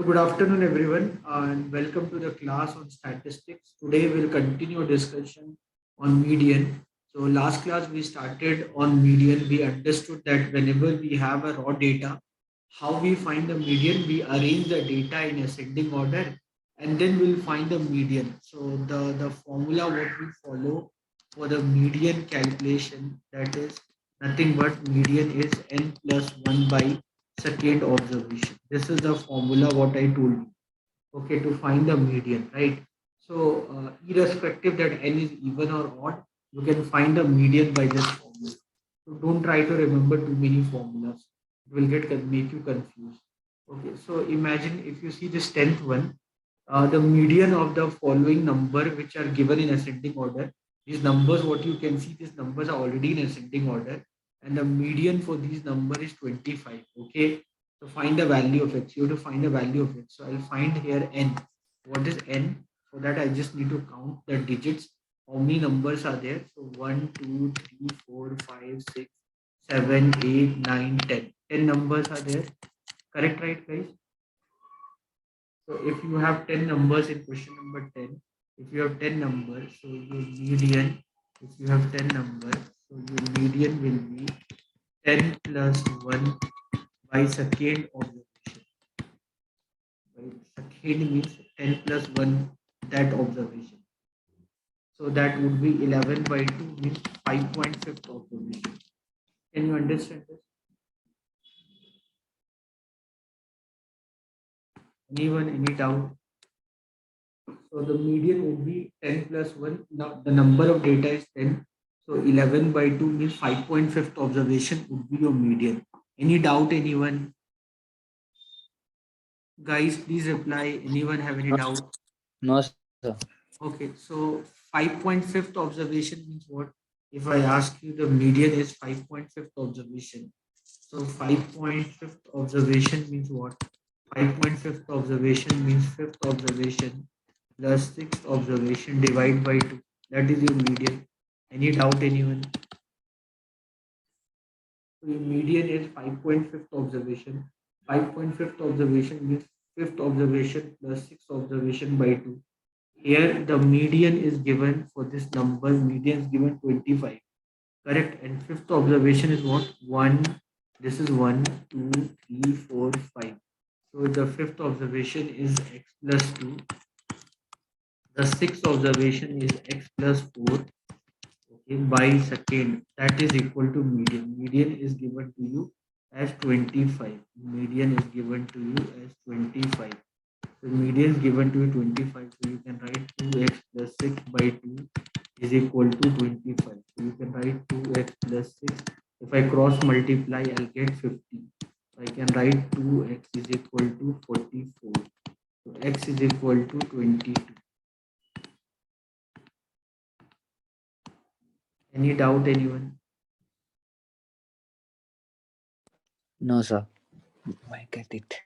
So good afternoon, everyone, and welcome to the class on statistics. Today we'll continue discussion on median. So last class we started on median. We understood that whenever we have a raw data, how we find the median, we arrange the data in ascending order, and then we'll find the median. So the formula what we follow for the median calculation, that is nothing but median is n plus 1 by second observation. This is the formula what I told you. Okay, to find the median, right? So irrespective that n is even or odd, you can find the median by this formula. So don't try to remember too many formulas. It will make you confused. Okay, so imagine if you see this tenth one, the median of the following number which are given in ascending order. These numbers, what you can see, these numbers are already in ascending order, and the median for these number is 25. Okay, so find the value of it. You have to find the value of it. So I'll find here n. What is n? For that, I just need to count the digits. How many numbers are there? So 1, 2, 3, 4, 5, 6, 7, 8, 9, 10. 10 numbers are there. Correct, right, guys? So if you have 10 numbers in question number 10, if you have 10 numbers, so your median, if you have 10 numbers, so your median will be 10 plus 1 by second observation. By second means 10 plus 1, that observation. So that would be 11 by 2 means 5.5 observation. Can you understand this? Anyone, any doubt? So the median would be 10 plus 1. Now the number of data is 10. So 11 by 2 means 5.5 observation would be your median. Any doubt, anyone? Guys, please reply. Anyone have any doubt? No, sir. Okay, so 5.5 observation means what? If I ask you the median is 5.5 observation. So 5.5 observation means what? 5.5 observation means fifth observation plus sixth observation divided by 2. That is your median. Any doubt, anyone? So your median is 5.5 observation. 5.5 observation means fifth observation plus sixth observation by 2. Here the median is given for this number, median is given 25. Correct. And fifth observation is what? 1. This is 1, 2, 3, 4, 5. So the fifth observation is x plus 2. The sixth observation is x plus 4, okay, by second. That is equal to median. Median is given to you as 25. Median is given to you as 25. So median is given to you 25. So you can write 2x plus 6 by 2 is equal to 25. So you can write 2x plus 6. If I cross multiply, I'll get 50. So I can write 2x is equal to 44. So x is equal to 22. Any doubt, anyone? No, sir. I get it.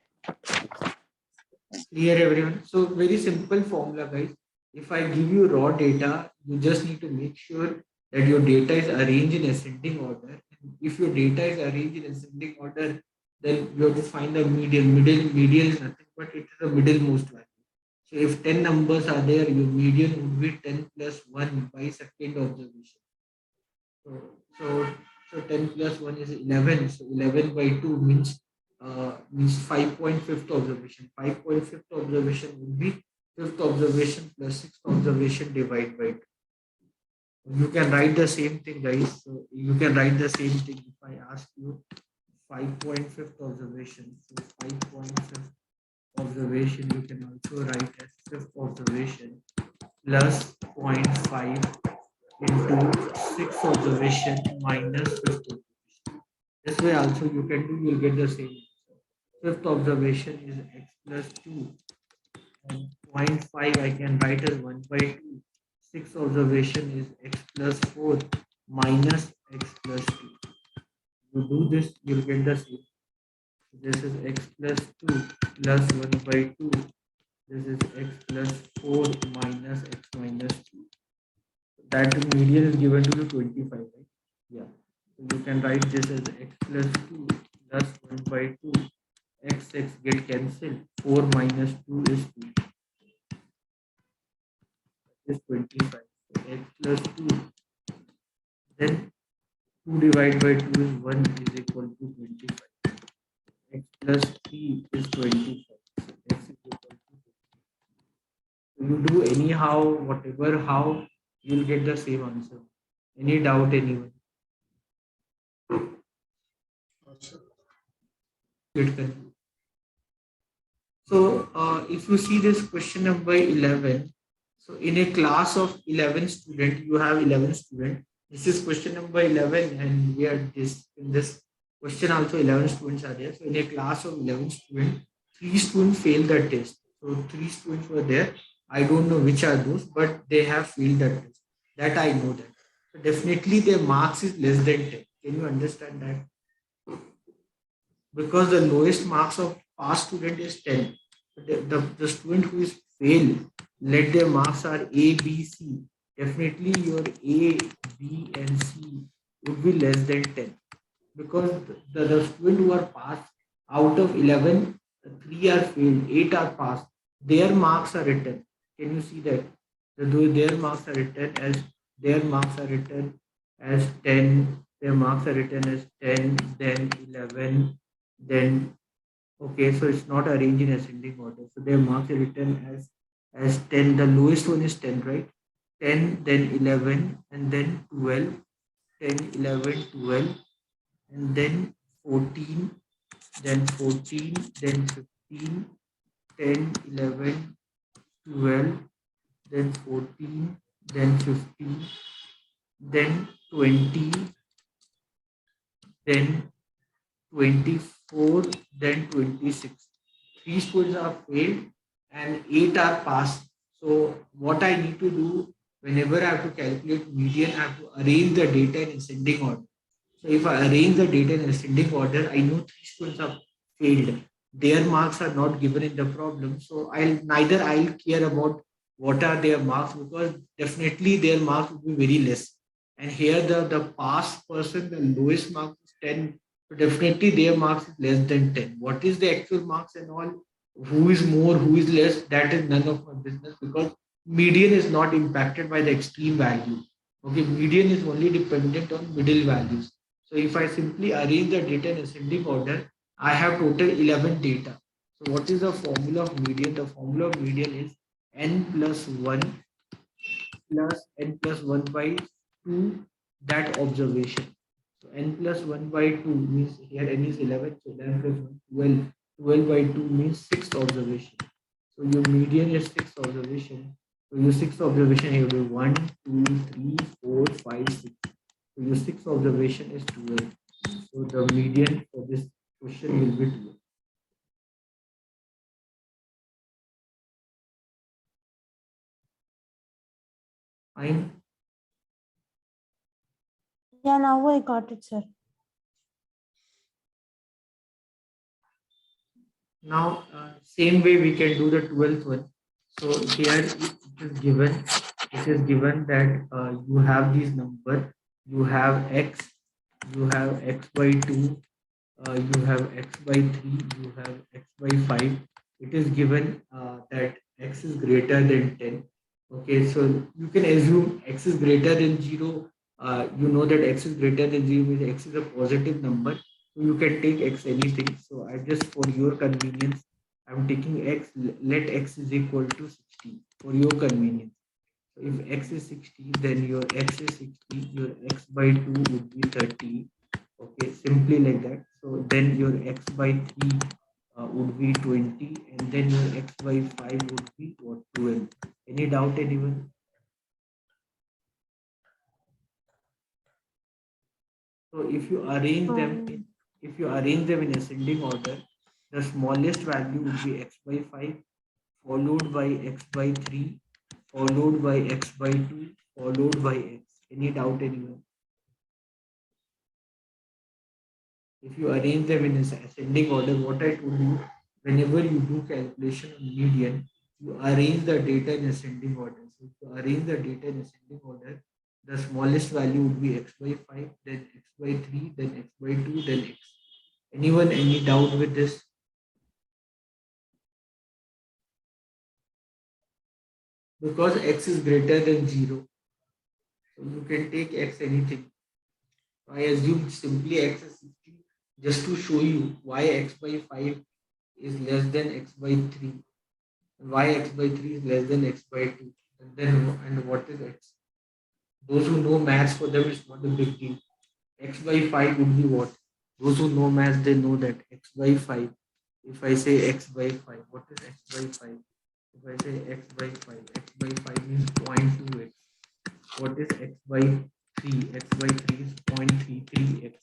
Clear, everyone? So very simple formula, guys. If I give you raw data, you just need to make sure that your data is arranged in ascending order. And if your data is arranged in ascending order, then you have to find the median. Median is nothing but it is the middlemost value. So if 10 numbers are there, your median would be 10 plus 1 by second observation. So, so, so 10 plus 1 is 11. So 11 by 2 means 5.5 observation. 5.5 observation would be fifth observation plus sixth observation divided by 2. You can write the same thing, guys. So you can write the same thing if I ask you 5.5 observation. So 5.5 observation you can also write as fifth observation plus zero point 0.5 into sixth observation minus fifth observation. This way also you can do, you'll get the same answer. Fifth observation is x plus 2 and zero point 0.5 I can write as 1 by 2. Sixth observation is x plus 4 minus x plus 2. You do this, you'll get the same. This is x plus 2 plus 1 by 2. This is x plus 4 minus x minus 2. That median is given to you 25, right? Yeah. So you can write this as x plus 2 plus 1 by 2. x get cancelled. 4 minus 2 is 2. Is 25. So x plus 2. Then 2 divided by 2 is 1 is equal to 25. X plus 3 is 25. So x is equal to 50. So you do anyhow, whatever, how, you'll get the same answer. Any doubt, anyone? Get confused. So if you see this question number 11, so in a class of 11 student, you have 11 student. This is question number 11 and we are this in this question also 11 students are there. So in a class of 11 student, 3 students failed the test. So 3 students were there. I don't know which are those, but they have failed the test. That I know that. So definitely their marks is less than 10. Can you understand that? Because the lowest marks of pass student is 10. The student who is fail, let their marks are A, B, C. Definitely your A, B, and C would be less than 10. Because the student who are passed out of 11, 3 are failed, 8 are passed. Their marks are written. Can you see that? Their marks are written as their marks are written as 10, their marks are written as 10, then 11, then okay, so it's not arranged in ascending order. So their marks are written as 10. The lowest one is 10, right? 10, then 11, and then 12, 10, 11, 12, and then 14, then 14, then 15, 10, 11, 12, then 14, then 15, then 20, then 24, then 26. 3 students are failed and 8 are passed. So what I need to do whenever I have to calculate median, I have to arrange the data in ascending order. So if I arrange the data in ascending order, I know 3 students have failed. Their marks are not given in the problem. So I'll care about what are their marks because definitely their marks will be very less. And here the pass person, the lowest mark is 10. So definitely their marks is less than 10. What is the actual marks and all? Who is more, who is less? That is none of my business because median is not impacted by the extreme value. Okay, median is only dependent on middle values. So if I simply arrange the data in ascending order, I have total 11 data. So what is the formula of median? The formula of median is n plus 1 plus n plus 1 by 2 that observation. So n plus 1 by 2 means here n is 11, so 11 plus 1, 12. 12 by 2 means 6th observation. So your median is 6th observation. So your 6th observation here will be 1, 2, 3, 4, 5, 6. So your 6th observation is 12. So the median for this question will be 12. Fine. Yeah, now I got it, sir. Now, same way we can do the 12th one. So here it is given that you have these number, you have x, you have x by 2, you have x by 3, you have x by 5. It is given that x is greater than 10. Okay, so you can assume x is greater than 0. You know that x is greater than 0 means x is a positive number. So you can take x anything. So I just for your convenience, I'm taking x, let x is equal to 60 for your convenience. So if x is 60, then your x is 60, your x by 2 would be 30. Okay, simply like that. So then your x by 3 would be 20, and then your x by 5 would be what, 12. Any doubt, anyone? So if you arrange them in ascending order, the smallest value would be x by 5, followed by x by 3, followed by x by 2, followed by x. Any doubt, anyone? If you arrange them in ascending order, what I told you, whenever you do calculation on median, you arrange the data in ascending order. So if you arrange the data in ascending order, the smallest value would be x by 5, then x by 3, then x by 2, then x. Anyone, any doubt with this? Because x is greater than 0. So you can take x anything. I assume simply x is 60 just to show you why x by 5 is less than x by 3. And why x by 3 is less than x by 2. And then and what is x? Those who know maths, for them it's not a big deal. X by 5 would be what? Those who know maths, they know that x by 5. If I say x by 5, what is x by 5? If I say x by 5 means 0.2x. What is x by 3? X by 3 is 0.33x.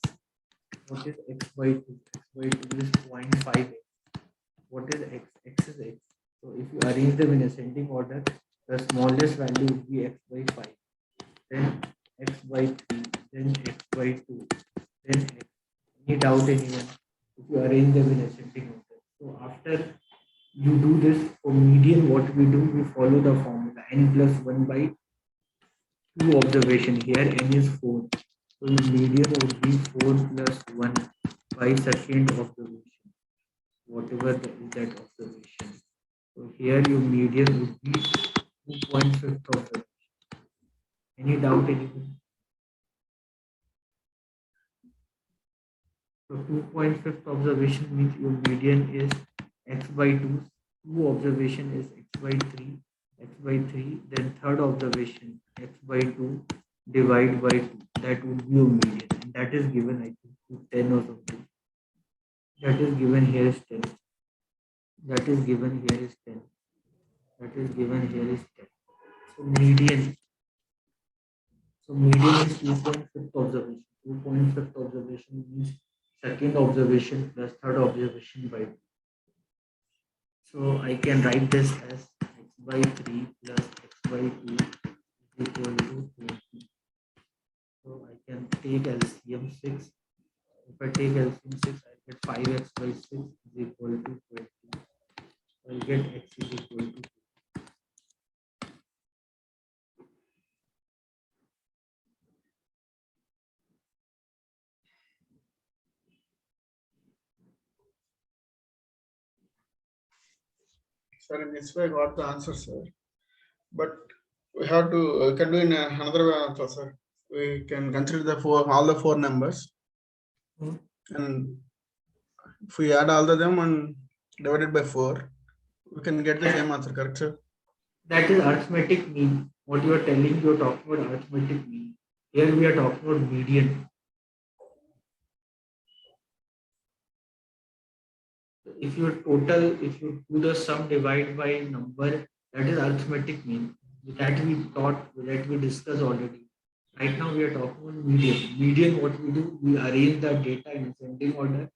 What is x by 2? X by 2 is 0.5x. What is x? X is x. So if you arrange them in ascending order, the smallest value would be x by 5. Then x by 3, then x by 2, then x. Any doubt anyone? If you arrange them in ascending order. So after you do this for median, what we do, we follow the formula n plus 1 by 2 observation. Here n is 4. So median would be 4 plus 1 by second observation, whatever is that observation. So here your median would be 2.5 observation. Any doubt anyone? So 2.5 observation means your median is x by 2. 2 observation is x by 3. X by 3. Then third observation x by 2 divide by 2. That would be your median. And that is given, I think, 10 or something. That is given here is 10. That is given here is 10. That is given here is 10. So median. So median is 2.5 observation. 2.5 observation means second observation plus third observation by 2. So I can write this as x by 3 plus x by 2 is equal to 20. So I can take LCM 6. If I take LCM 6, I get 5x by 6 is equal to 20. I'll get x is equal to 2. Sir, in this way, I got the answer, sir. But we have to can do in another way also, sir. We can consider the all the four numbers, and if we add all of them and divided by 4, we can get the same answer, correct, sir? That is arithmetic mean. What you are telling, you are talking about arithmetic mean. Here we are talking about median. If you do the sum divide by number, that is arithmetic mean. That we discussed already. Right now we are talking about median. Median, what we do, we arrange the data in ascending order.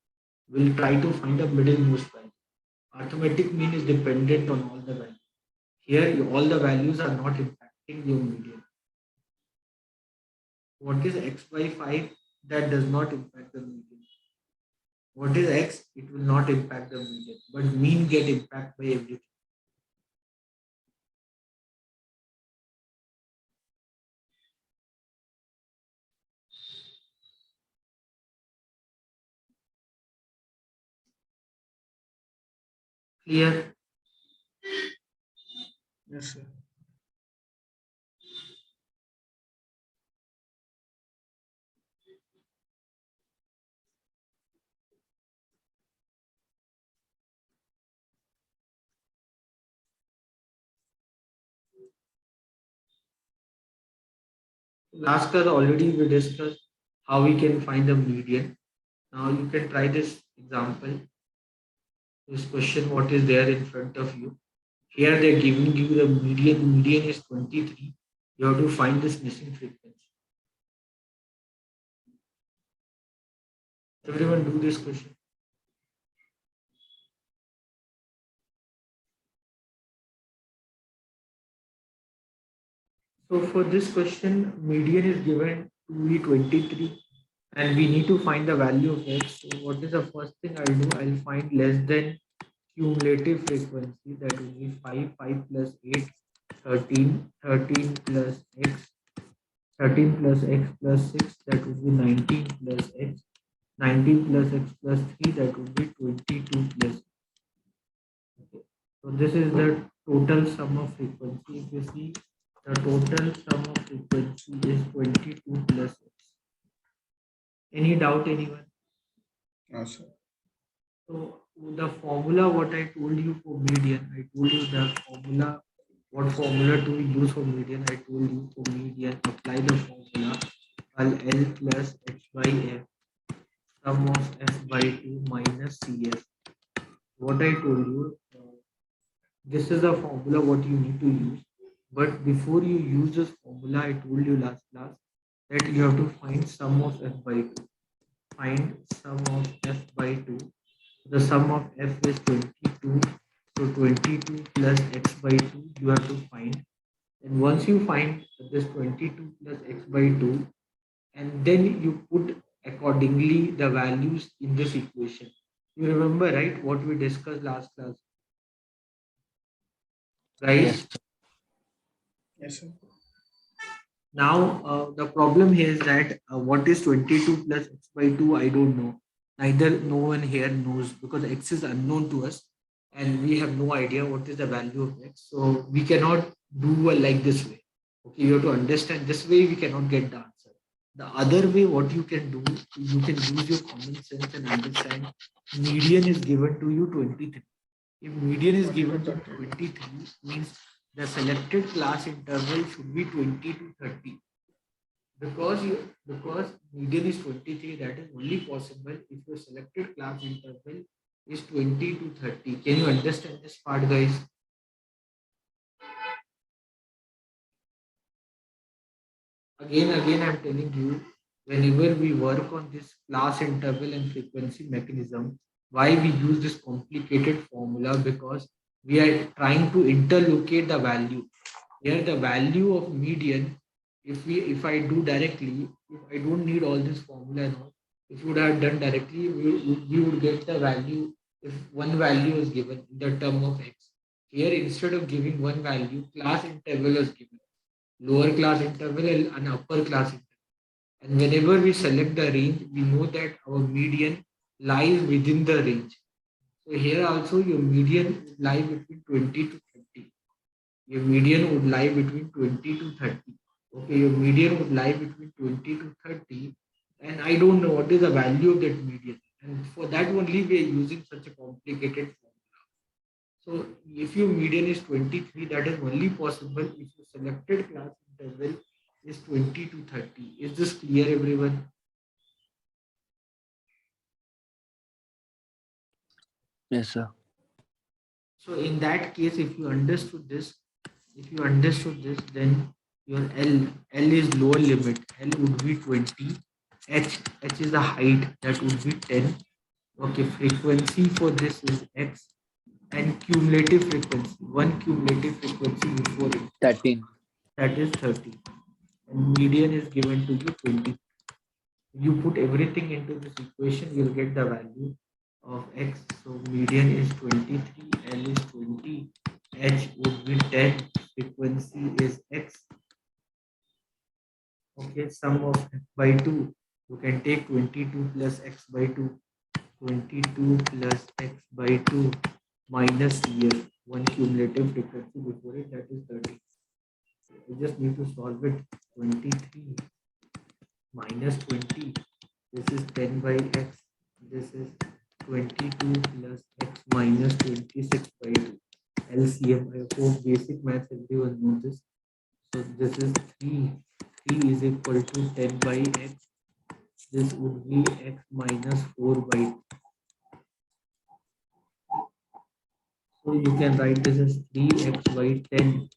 We'll try to find the middlemost value. Arithmetic mean is dependent on all the values. Here, all the values are not impacting your median. What is x by 5? That does not impact the median. What is x? It will not impact the median, but mean get impact by everything. Clear? Yes, sir. Last class already we discussed how we can find the median. Now you can try this example. This question, what is there in front of you? Here they're giving you the median. Median is 23. You have to find this missing frequency. Everyone do this question. So for this question, median is given to be 23 and we need to find the value of x. So what is the first thing I'll do? I'll find less than cumulative frequency, that will be 5, 5 plus 8, 13, 13 plus x, 13 plus x plus 6, that would be 19 plus x, 19 plus x plus 3, that would be 22 plus. Okay. So this is the total sum of frequency. If you see, the total sum of frequency is 22 plus x. Any doubt, anyone? No, sir. So the formula, what I told you for median, I told you the formula, what formula to use for median. I told you for median, apply the formula L plus h by f, sum of f by 2 minus cs. What I told you, this is a formula what you need to use. But before you use this formula, I told you last class that you have to find sum of f by 2. Find sum of f by 2. The sum of f is 22. So 22 plus x by 2 you have to find. And once you find this 22 plus x by 2, and then you put accordingly the values in this equation. You remember, right, what we discussed last class? Guys? Yes. Yes, sir. Now, the problem here is that what is 22 plus x by 2? I don't know. Neither no one here knows because x is unknown to us and we have no idea what is the value of x. So we cannot do like this way. Okay, you have to understand this way we cannot get the answer. The other way, what you can do, you can use your common sense and understand median is given to you 23. If median is given to 23, means the selected class interval should be 20 to 30. Because median is 23, that is only possible if your selected class interval is 20 to 30. Can you understand this part, guys? Again, I'm telling you, whenever we work on this class interval and frequency mechanism, why we use this complicated formula? Because we are trying to interlocate the value. Here, the value of median, if I do directly, if I don't need all this formula and all, if you would have done directly, we would get the value if one value is given in the term of x. Here, instead of giving one value, class interval is given, lower class interval and upper class interval. And whenever we select the range, we know that our median lies within the range. So here also your median would lie between 20 to 30. Your median would lie between 20 to 30. Okay, your median would lie between 20 to 30. And I don't know what is the value of that median. And for that only we are using such a complicated formula. So if your median is 23, that is only possible if your selected class interval is 20 to 30. Is this clear, everyone? Yes, sir. So in that case, if you understood this, then your L is lower limit. L would be 20. H is the height, that would be 10. Okay, frequency for this is X, and cumulative frequency, one cumulative frequency before it, 13. that is 30. And median is given to you 20. You put everything into this equation, you'll get the value of x. So median is 23, L is 20, H would be 10, frequency is x. Okay, sum of x by 2. You can take 22 plus x by 2. 22 plus x by 2 minus here, one cumulative frequency before it, that is 30. You just need to solve it. 23 minus 20. This is 10 by x. This is 22 plus x minus 26 by 2. LCM. I hope basic maths everyone knows this. So this is 3. 3 is equal to 10 by x. This would be x minus 4 by 2. So you can write this as 3x by 10.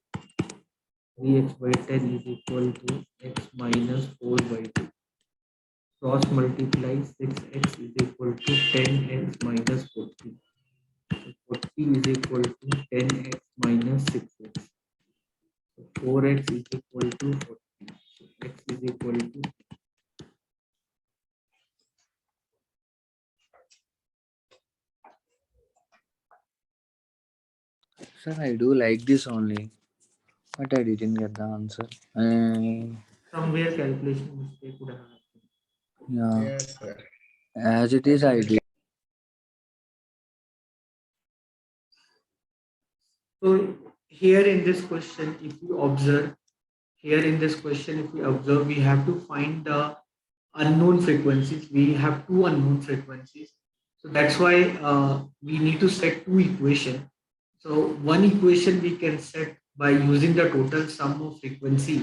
3x by 10 is equal to x minus 4 by 2. Cross multiply, 6x is equal to 10x minus 40. So 40 is equal to 10x minus 6x. So 4x is equal to 40. So x is equal to Sir, I do like this only, but I didn't get the answer. somewhere calculation mistake would have happened. Yeah, Yes, sir. as it is, I did. So here in this question, if you observe, here in this question, if we observe, we have to find the unknown frequencies. We have two unknown frequencies. So that's why we need to set two equations. So one equation we can set by using the total sum of frequency.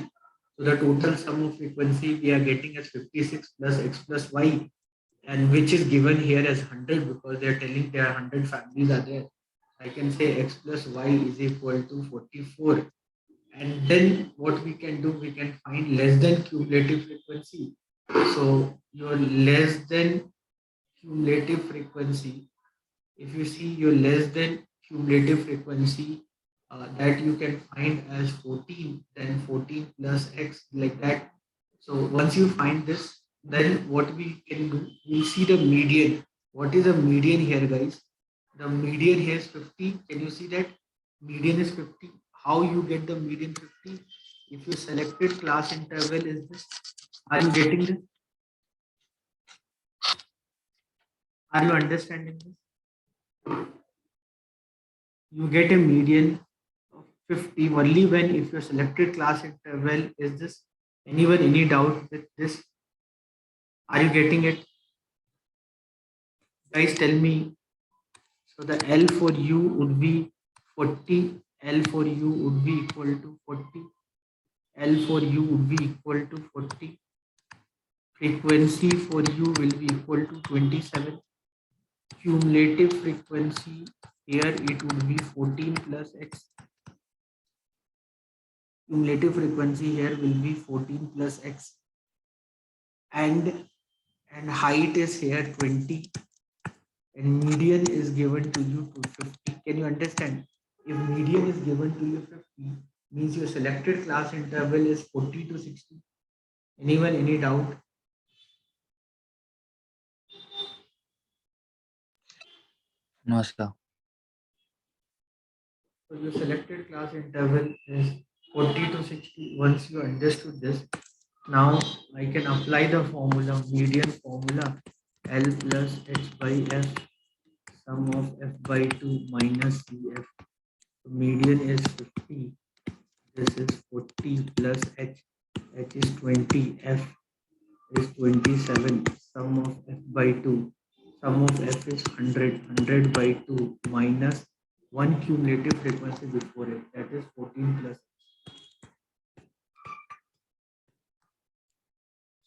So the total sum of frequency we are getting as 56 plus x plus y, and which is given here as 100 because they are telling there are 100 families are there. I can say x plus y is equal to 44. And then what we can do, we can find less than cumulative frequency. So your less than cumulative frequency, if you see your less than cumulative frequency, that you can find as 14, then 14 plus x like that. So once you find this, then what we can do, we see the median. What is the median here, guys? The median here is 50. Can you see that? Median is 50. How you get the median 50? If you selected class interval is this. Are you getting this? Are you understanding this? You get a median of 50 only when if your selected class interval is this. Anyone, any doubt with this? Are you getting it? Guys, tell me. So the L for u would be 40. L for u would be equal to 40. L for u would be equal to 40. Frequency for u will be equal to 27. Cumulative frequency here it would be 14 plus x. Cumulative frequency here will be 14 plus x. And height is here 20. And median is given to you to 50. Can you understand? If median is given to you 50, means your selected class interval is 40 to 60. Anyone, any doubt? No, sir. So your selected class interval is 40 to 60. Once you understood this, now I can apply the formula, median formula, L plus h by f, sum of f by 2 minus cf. So median is 50. This is 40 plus h. H is 20. F is 27. Sum of f by 2. Sum of f is 100. 100 by 2 minus 1 cumulative frequency before it. That is 14 plus.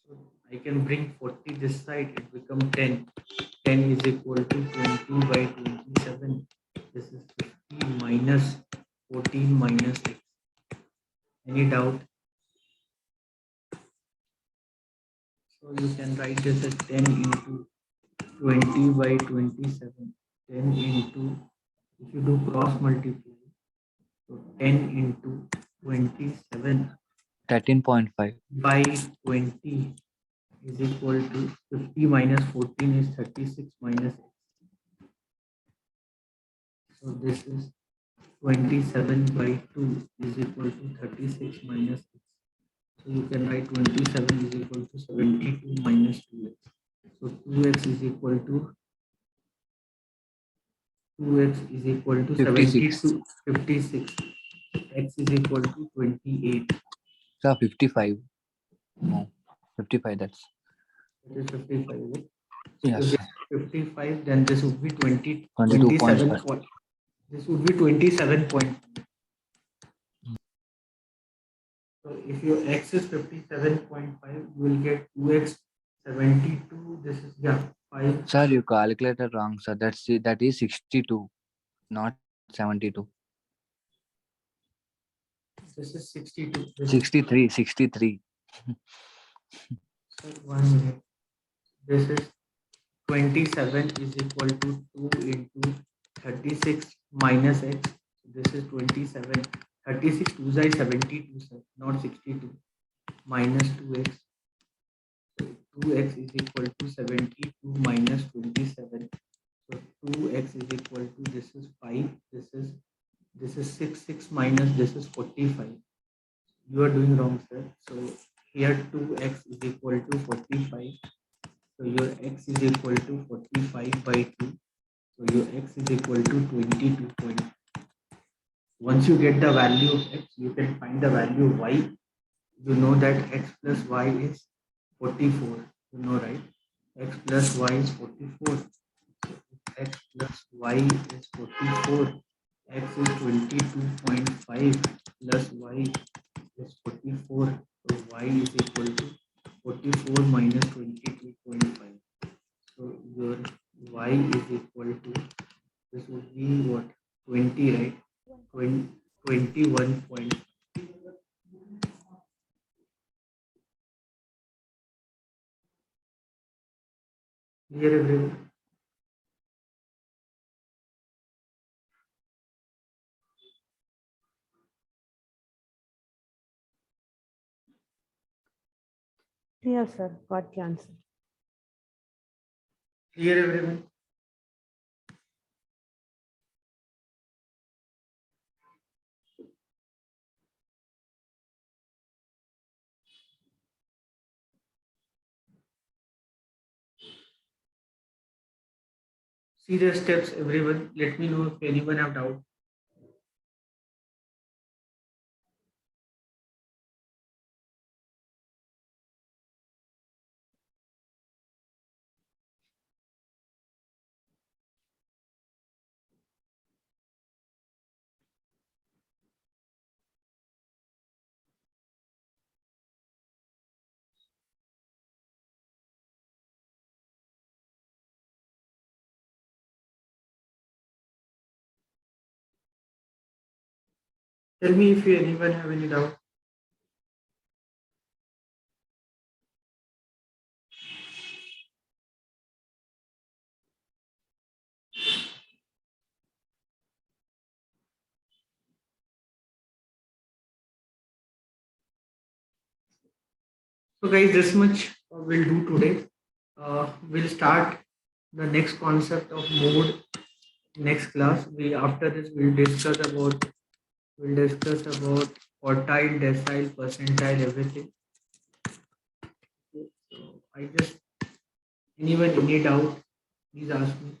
So I can bring 40 this side. It becomes 10. 10 is equal to 20 by 27. This is 50 minus 14 minus x. Any doubt? So you can write this as 10 into 20 by 27. 10 into, if you do cross multiply, so 10 into 27 13.5. by 20 is equal to 50 minus 14 is 36 minus x. So this is 27 by 2 is equal to 36 minus x. So you can write 27 is equal to 72 minus 2x. So 2x is equal to 2x is equal to 56. 72, 56. X is equal to 28. Sir, 55. No, 55. That's. It is 55. Right? Yes, If sir. it's 55, then this would be 27 22.5. point. This would be 27 point. So if your x is 57.5, you will get 2x 72. This is 5. Sir, you calculated wrong, sir. That is 62, not 72. This is 62. This 63. 63. is 1 minute. This is 27 is equal to 2 into 36 minus x. This is 27. 36 2 is 72, sir, not 62. Minus 2x. So 2x is equal to 72 minus 27. So 2x is equal to, this is 5. This is 6. 6 minus this is 45. You are doing wrong, sir. So here 2x is equal to 45. So your x is equal to 45 by 2. So your x is equal to 22 point. Once you get the value of x, you can find the value of y. You know that x plus y is 44. You know, right? X plus y is 44. So if x plus y is 44, x is 22.5 plus y is 44. So y is equal to 44 minus 22.5. So your y is equal to, this would be what? 20, right? 20, 21 point. Clear everyone? Clear, sir. Got the answer. Clear everyone? See the steps everyone. Let me know if anyone have doubt. Tell me if anyone have any doubt. So guys, this much we'll do today. We'll start the next concept of mode next class. We after this we'll discuss about quartile, decile, percentile, everything. So I just anyone any doubt, please ask me.